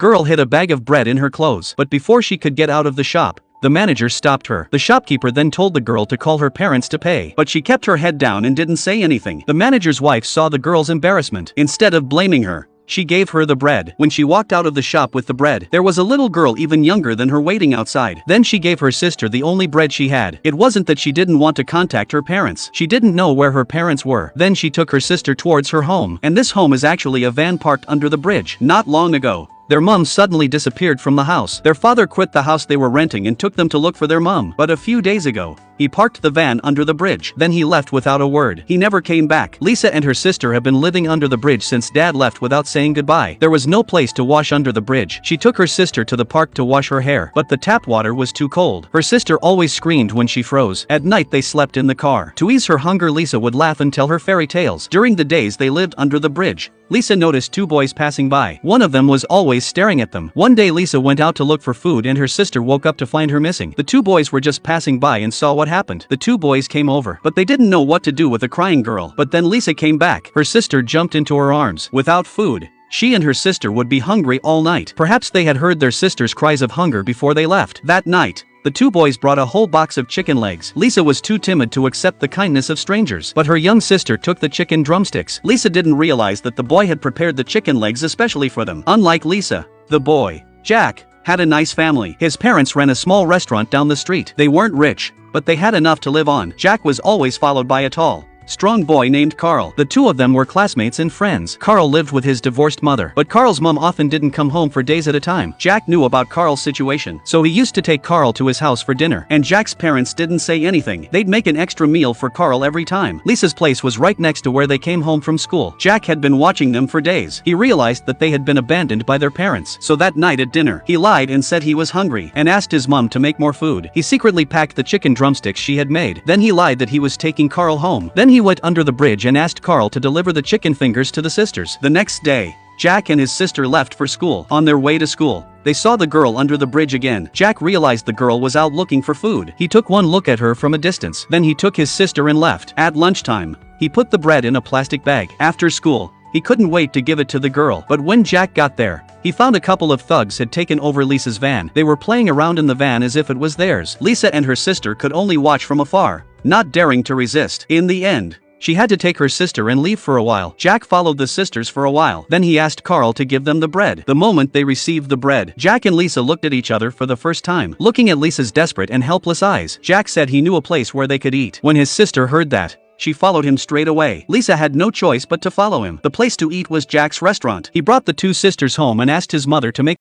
girl hid a bag of bread in her clothes, but before she could get out of the shop, the manager stopped her. The shopkeeper then told the girl to call her parents to pay, but she kept her head down and didn't say anything. The manager's wife saw the girl's embarrassment. Instead of blaming her, she gave her the bread. When she walked out of the shop with the bread, there was a little girl even younger than her waiting outside. Then she gave her sister the only bread she had. It wasn't that she didn't want to contact her parents. She didn't know where her parents were. Then she took her sister towards her home. And this home is actually a van parked under the bridge. Not long ago, their mom suddenly disappeared from the house. Their father quit the house they were renting and took them to look for their mom. But a few days ago, he parked the van under the bridge. Then he left without a word. He never came back. Lisa and her sister have been living under the bridge since dad left without saying goodbye. There was no place to wash under the bridge. She took her sister to the park to wash her hair, but the tap water was too cold. Her sister always screamed when she froze. At night they slept in the car. To ease her hunger, Lisa would laugh and tell her fairy tales. During the days they lived under the bridge, Lisa noticed two boys passing by. One of them was always staring at them. One day Lisa went out to look for food and her sister woke up to find her missing. The two boys were just passing by and saw what happened. The two boys came over, but they didn't know what to do with a crying girl. But then Lisa came back. Her sister jumped into her arms. Without food, she and her sister would be hungry all night. Perhaps they had heard their sister's cries of hunger before they left. That night, the two boys brought a whole box of chicken legs. Lisa was too timid to accept the kindness of strangers, but her young sister took the chicken drumsticks. Lisa didn't realize that the boy had prepared the chicken legs especially for them. Unlike Lisa, the boy, Jack, had a nice family. His parents ran a small restaurant down the street. They weren't rich, but they had enough to live on. Jack was always followed by a tall, strong boy named Carl. The two of them were classmates and friends. Carl lived with his divorced mother, but Carl's mom often didn't come home for days at a time. Jack knew about Carl's situation, so he used to take Carl to his house for dinner. And Jack's parents didn't say anything. They'd make an extra meal for Carl every time. Lisa's place was right next to where they came home from school. Jack had been watching them for days. He realized that they had been abandoned by their parents. So that night at dinner, he lied and said he was hungry and asked his mom to make more food. He secretly packed the chicken drumsticks she had made. Then he lied that he was taking Carl home. Then he went under the bridge and asked Carl to deliver the chicken fingers to the sisters. The next day, Jack and his sister left for school. On their way to school, they saw the girl under the bridge again. Jack realized the girl was out looking for food. He took one look at her from a distance. Then he took his sister and left. At lunchtime, he put the bread in a plastic bag. After school, he couldn't wait to give it to the girl. But when Jack got there, he found a couple of thugs had taken over Lisa's van. They were playing around in the van as if it was theirs. Lisa and her sister could only watch from afar, not daring to resist. In the end, she had to take her sister and leave for a while. Jack followed the sisters for a while. Then he asked Carl to give them the bread. The moment they received the bread, Jack and Lisa looked at each other for the first time. Looking at Lisa's desperate and helpless eyes, Jack said he knew a place where they could eat. When his sister heard that, she followed him straight away. Lisa had no choice but to follow him. The place to eat was Jack's restaurant. He brought the two sisters home and asked his mother to make